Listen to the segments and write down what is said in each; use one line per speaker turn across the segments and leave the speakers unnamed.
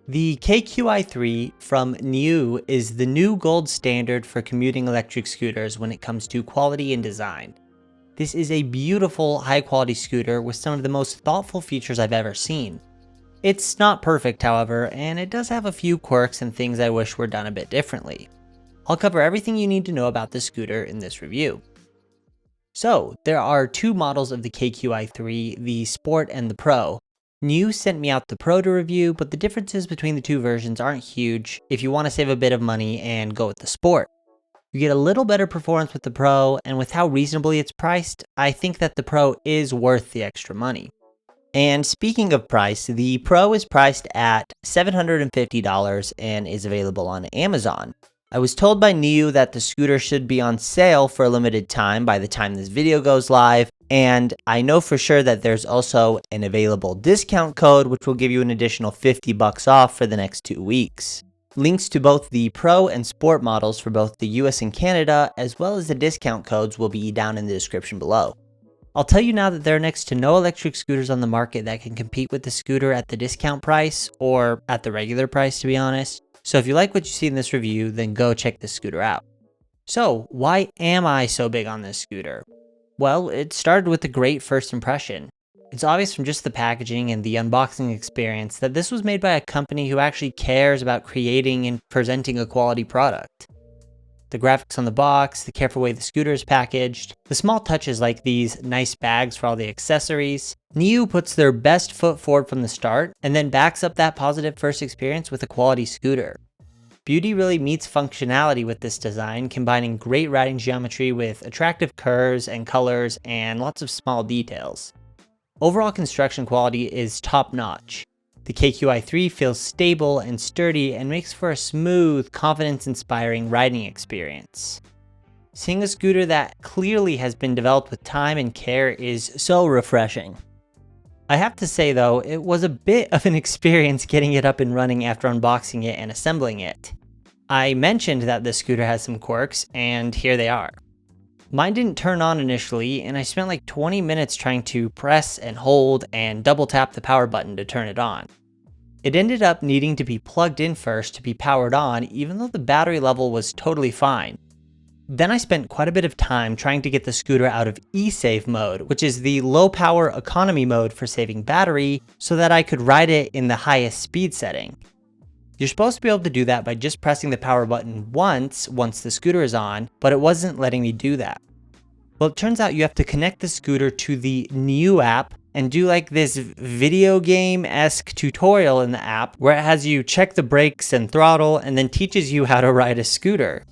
The KQi3 from NIU is the new gold standard for commuting electric scooters when it comes to quality and design. This is a beautiful, high-quality scooter with some of the most thoughtful features I've ever seen. It's not perfect, however, and it does have a few quirks and things I wish were done a bit differently. I'll cover everything you need to know about this scooter in this review. So, there are two models of the KQi3, the Sport and the Pro. NIU sent me out the Pro to review, but the differences between the two versions aren't huge if you want to save a bit of money and go with the Sport. You get a little better performance with the Pro, and with how reasonably it's priced, I think that the Pro is worth the extra money. And speaking of price, the Pro is priced at $750 and is available on Amazon. I was told by NIU that the scooter should be on sale for a limited time by the time this video goes live, and I know for sure that there's also an available discount code which will give you an additional $50 off for the next 2 weeks. Links to both the Pro and Sport models for both the US and Canada, as well as the discount codes, will be down in the description below. I'll tell you now that there are next to no electric scooters on the market that can compete with the scooter at the discount price, or at the regular price to be honest. So if you like what you see in this review, then go check this scooter out. So why am I so big on this scooter? Well, it started with a great first impression. It's obvious from just the packaging and the unboxing experience that this was made by a company who actually cares about creating and presenting a quality product. The graphics on the box, the careful way the scooter is packaged, the small touches like these nice bags for all the accessories. NIU puts their best foot forward from the start and then backs up that positive first experience with a quality scooter. Beauty really meets functionality with this design, combining great riding geometry with attractive curves and colors and lots of small details. Overall construction quality is top-notch. The KQi3 feels stable and sturdy and makes for a smooth, confidence-inspiring riding experience. Seeing a scooter that clearly has been developed with time and care is so refreshing. I have to say though, it was a bit of an experience getting it up and running after unboxing it and assembling it. I mentioned that this scooter has some quirks, and here they are. Mine didn't turn on initially, and I spent like 20 minutes trying to press and hold and double tap the power button to turn it on. It ended up needing to be plugged in first to be powered on, even though the battery level was totally fine. Then I spent quite a bit of time trying to get the scooter out of e-save mode, which is the low power economy mode for saving battery, so that I could ride it in the highest speed setting. You're supposed to be able to do that by just pressing the power button once the scooter is on, but it wasn't letting me do that. Well, it turns out you have to connect the scooter to the NIU app and do like this video game-esque tutorial in the app where it has you check the brakes and throttle and then teaches you how to ride a scooter.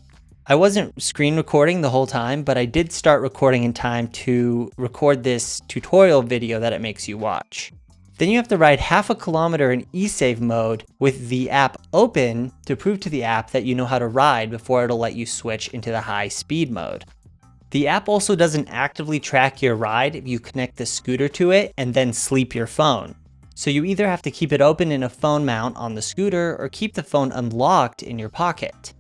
I wasn't screen recording the whole time, but I did start recording in time to record this tutorial video that it makes you watch. Then you have to ride half a kilometer in e-save mode with the app open to prove to the app that you know how to ride before it'll let you switch into the high speed mode. The app also doesn't actively track your ride if you connect the scooter to it and then sleep your phone. So you either have to keep it open in a phone mount on the scooter or keep the phone unlocked in your pocket.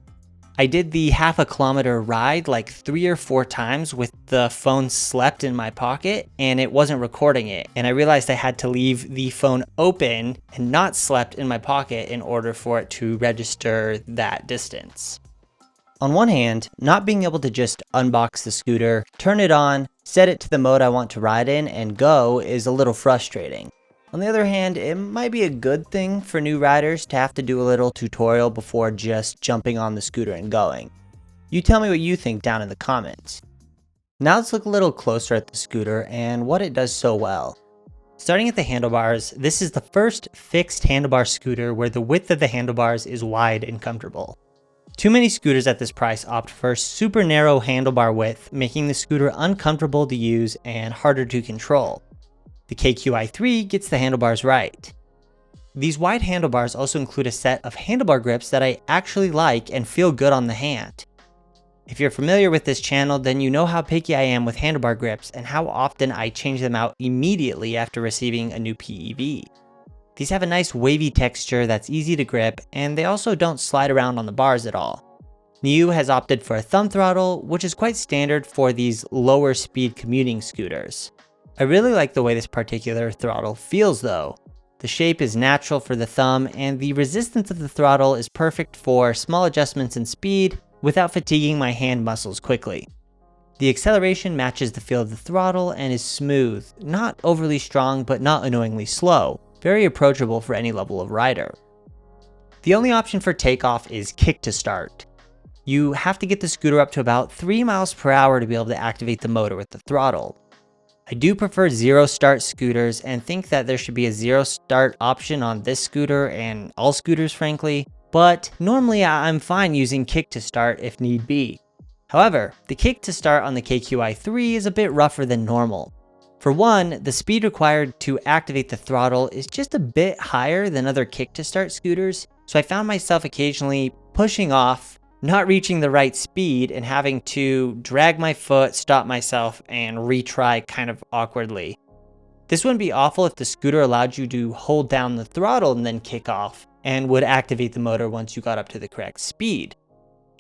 I did the half a kilometer ride like 3 or 4 times with the phone slept in my pocket and it wasn't recording it, and I realized I had to leave the phone open and not slept in my pocket in order for it to register that distance. On one hand, not being able to just unbox the scooter, turn it on, set it to the mode I want to ride in, and go is a little frustrating. On the other hand, it might be a good thing for new riders to have to do a little tutorial before just jumping on the scooter and going. You tell me what you think down in the comments. Now let's look a little closer at the scooter and what it does so well. Starting at the handlebars, this is the first fixed handlebar scooter where the width of the handlebars is wide and comfortable. Too many scooters at this price opt for super narrow handlebar width, making the scooter uncomfortable to use and harder to control. The KQi3 gets the handlebars right. These wide handlebars also include a set of handlebar grips that I actually like and feel good on the hand. If you're familiar with this channel, then you know how picky I am with handlebar grips and how often I change them out immediately after receiving a new PEV. These have a nice wavy texture that's easy to grip, and they also don't slide around on the bars at all. NIU has opted for a thumb throttle, which is quite standard for these lower speed commuting scooters. I really like the way this particular throttle feels though. The shape is natural for the thumb, and the resistance of the throttle is perfect for small adjustments in speed without fatiguing my hand muscles quickly. The acceleration matches the feel of the throttle and is smooth, not overly strong but not annoyingly slow, very approachable for any level of rider. The only option for takeoff is kick to start. You have to get the scooter up to about 3 miles per hour to be able to activate the motor with the throttle. I do prefer zero start scooters and think that there should be a zero start option on this scooter and all scooters frankly, but normally I'm fine using kick to start if need be. However, the kick to start on the KQi3 is a bit rougher than normal. For one, the speed required to activate the throttle is just a bit higher than other kick to start scooters, so I found myself occasionally pushing off, not reaching the right speed, and having to drag my foot, stop myself, and retry kind of awkwardly. This wouldn't be awful if the scooter allowed you to hold down the throttle and then kick off, and would activate the motor once you got up to the correct speed.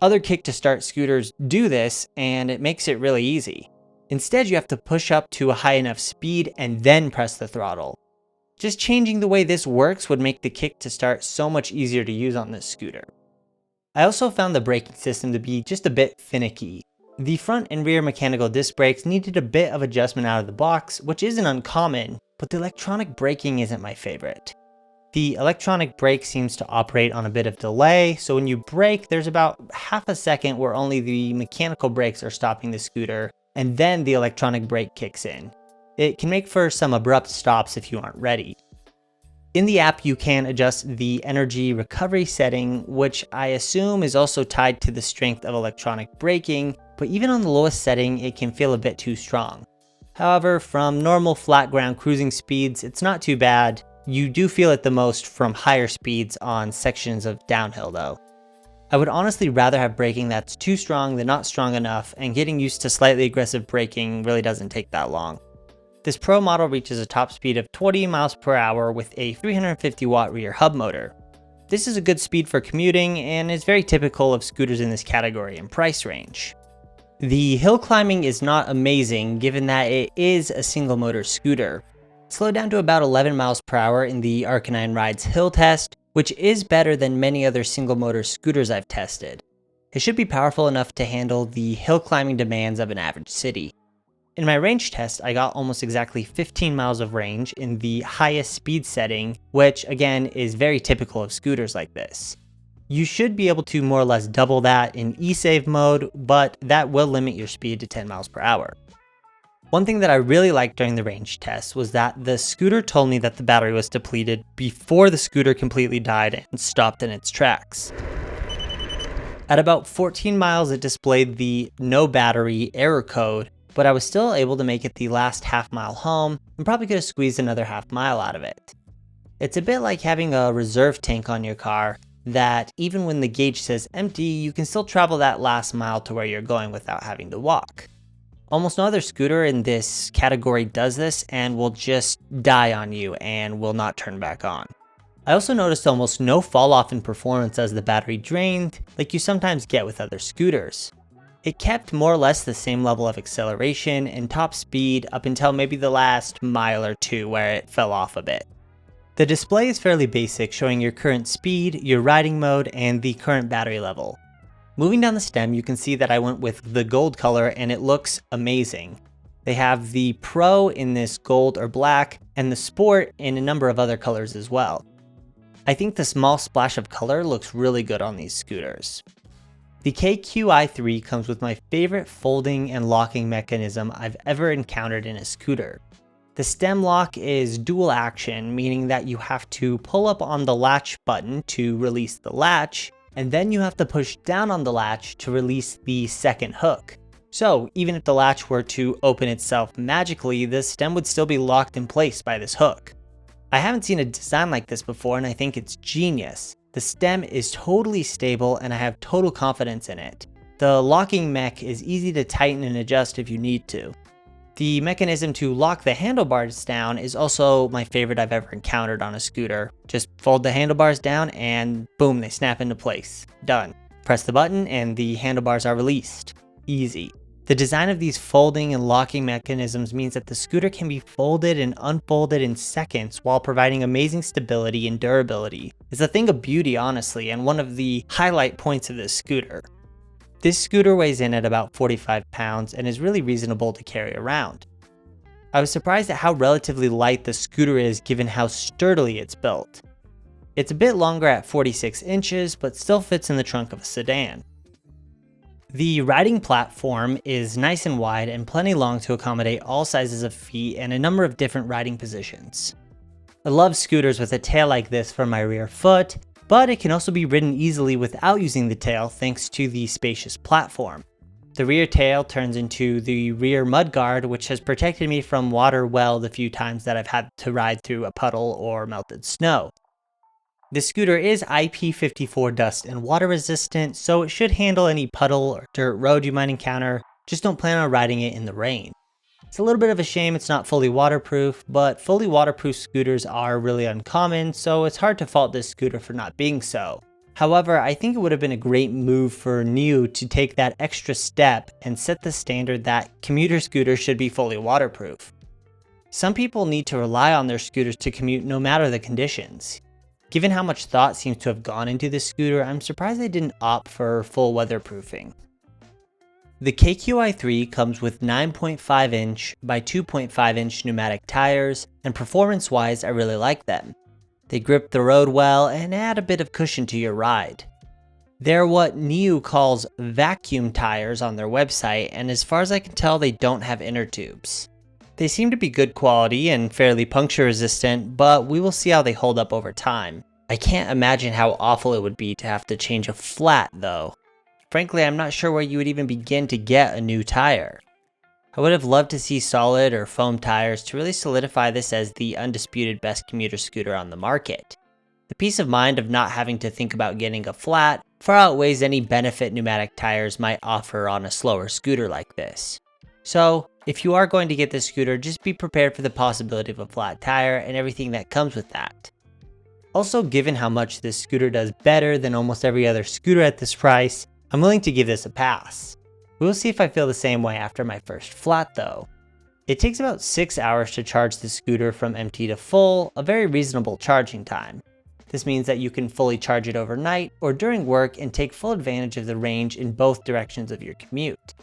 Other kick to start scooters do this, and it makes it really easy. Instead, you have to push up to a high enough speed and then press the throttle. Just changing the way this works would make the kick to start so much easier to use on this scooter. I also found the braking system to be just a bit finicky. The front and rear mechanical disc brakes needed a bit of adjustment out of the box, which isn't uncommon, but the electronic braking isn't my favorite. The electronic brake seems to operate on a bit of delay, so when you brake, there's about half a second where only the mechanical brakes are stopping the scooter, and then the electronic brake kicks in. It can make for some abrupt stops if you aren't ready. In the app, you can adjust the energy recovery setting, which I assume is also tied to the strength of electronic braking, but even on the lowest setting, it can feel a bit too strong. However, from normal flat ground cruising speeds, it's not too bad. You do feel it the most from higher speeds on sections of downhill though. I would honestly rather have braking that's too strong than not strong enough, and getting used to slightly aggressive braking really doesn't take that long. This Pro model reaches a top speed of 20 miles per hour with a 350 watt rear hub motor. This is a good speed for commuting and is very typical of scooters in this category and price range. The hill climbing is not amazing given that it is a single motor scooter. It slowed down to about 11 miles per hour in the Arcanine Rides hill test, which is better than many other single motor scooters I've tested. It should be powerful enough to handle the hill climbing demands of an average city. In my range test, I got almost exactly 15 miles of range in the highest speed setting, which again is very typical of scooters like this. You should be able to more or less double that in e-save mode, but that will limit your speed to 10 miles per hour. One thing that I really liked during the range test was that the scooter told me that the battery was depleted before the scooter completely died and stopped in its tracks. At about 14 miles, it displayed the no battery error code, but I was still able to make it the last half mile home and probably could have squeezed another half mile out of it. It's a bit like having a reserve tank on your car that even when the gauge says empty, you can still travel that last mile to where you're going without having to walk. Almost no other scooter in this category does this and will just die on you and will not turn back on. I also noticed almost no fall off in performance as the battery drained, like you sometimes get with other scooters. It kept more or less the same level of acceleration and top speed up until maybe the last mile or two where it fell off a bit. The display is fairly basic, showing your current speed, your riding mode, and the current battery level. Moving down the stem, you can see that I went with the gold color and it looks amazing. They have the Pro in this gold or black and the Sport in a number of other colors as well. I think the small splash of color looks really good on these scooters. The KQi3 comes with my favorite folding and locking mechanism I've ever encountered in a scooter. The stem lock is dual action, meaning that you have to pull up on the latch button to release the latch, and then you have to push down on the latch to release the second hook. So even if the latch were to open itself magically, the stem would still be locked in place by this hook. I haven't seen a design like this before and I think it's genius. The stem is totally stable and I have total confidence in it. The locking mech is easy to tighten and adjust if you need to. The mechanism to lock the handlebars down is also my favorite I've ever encountered on a scooter. Just fold the handlebars down and boom, they snap into place. Done. Press the button and the handlebars are released. Easy. The design of these folding and locking mechanisms means that the scooter can be folded and unfolded in seconds while providing amazing stability and durability. It's a thing of beauty, honestly, and one of the highlight points of this scooter. This scooter weighs in at about 45 pounds and is really reasonable to carry around. I was surprised at how relatively light the scooter is given how sturdily it's built. It's a bit longer at 46 inches, but still fits in the trunk of a sedan. The riding platform is nice and wide and plenty long to accommodate all sizes of feet and a number of different riding positions. I love scooters with a tail like this for my rear foot, but it can also be ridden easily without using the tail thanks to the spacious platform. The rear tail turns into the rear mudguard, which has protected me from water well the few times that I've had to ride through a puddle or melted snow. This scooter is IP54 dust and water resistant, so it should handle any puddle or dirt road you might encounter. Just don't plan on riding it in the rain. It's a little bit of a shame it's not fully waterproof, but fully waterproof scooters are really uncommon, so it's hard to fault this scooter for not being so. However, I think it would have been a great move for NIU to take that extra step and set the standard that commuter scooters should be fully waterproof. Some people need to rely on their scooters to commute no matter the conditions. Given how much thought seems to have gone into this scooter, I'm surprised they didn't opt for full weatherproofing. The KQi3 comes with 9.5 inch by 2.5 inch pneumatic tires, and performance-wise I really like them. They grip the road well and add a bit of cushion to your ride. They're what NIU calls vacuum tires on their website, and as far as I can tell they don't have inner tubes. They seem to be good quality and fairly puncture resistant, but we will see how they hold up over time. I can't imagine how awful it would be to have to change a flat though. Frankly, I'm not sure where you would even begin to get a new tire. I would have loved to see solid or foam tires to really solidify this as the undisputed best commuter scooter on the market. The peace of mind of not having to think about getting a flat far outweighs any benefit pneumatic tires might offer on a slower scooter like this. So, if you are going to get this scooter, just be prepared for the possibility of a flat tire and everything that comes with that. Also, given how much this scooter does better than almost every other scooter at this price, I'm willing to give this a pass. We'll see if I feel the same way after my first flat though. It takes about 6 hours to charge the scooter from empty to full, a very reasonable charging time. This means that you can fully charge it overnight or during work and take full advantage of the range in both directions of your commute.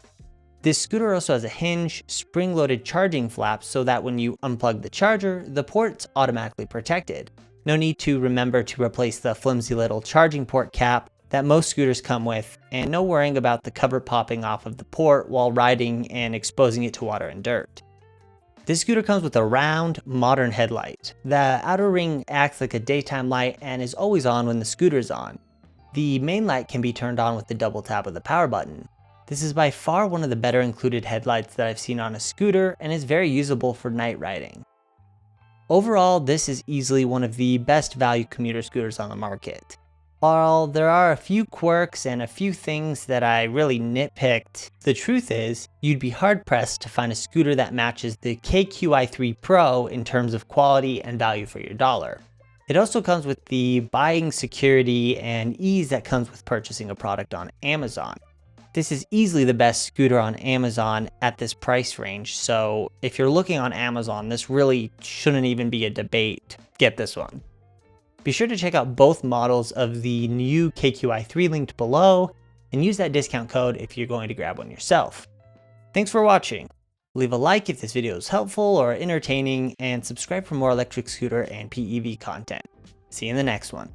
This scooter also has a hinge, spring-loaded charging flap so that when you unplug the charger, the port's automatically protected. No need to remember to replace the flimsy little charging port cap that most scooters come with, and no worrying about the cover popping off of the port while riding and exposing it to water and dirt. This scooter comes with a round, modern headlight. The outer ring acts like a daytime light and is always on when the scooter is on. The main light can be turned on with the double tap of the power button. This is by far one of the better included headlights that I've seen on a scooter and is very usable for night riding. Overall, this is easily one of the best value commuter scooters on the market. While there are a few quirks and a few things that I really nitpicked, the truth is, you'd be hard pressed to find a scooter that matches the KQi3 Pro in terms of quality and value for your dollar. It also comes with the buying security and ease that comes with purchasing a product on Amazon. This is easily the best scooter on Amazon at this price range, so if you're looking on Amazon, this really shouldn't even be a debate. Get this one. Be sure to check out both models of the NIU KQi3 linked below and use that discount code if you're going to grab one yourself. Thanks for watching. Leave a like if this video is helpful or entertaining, and subscribe for more electric scooter and PEV content. See you in the next one.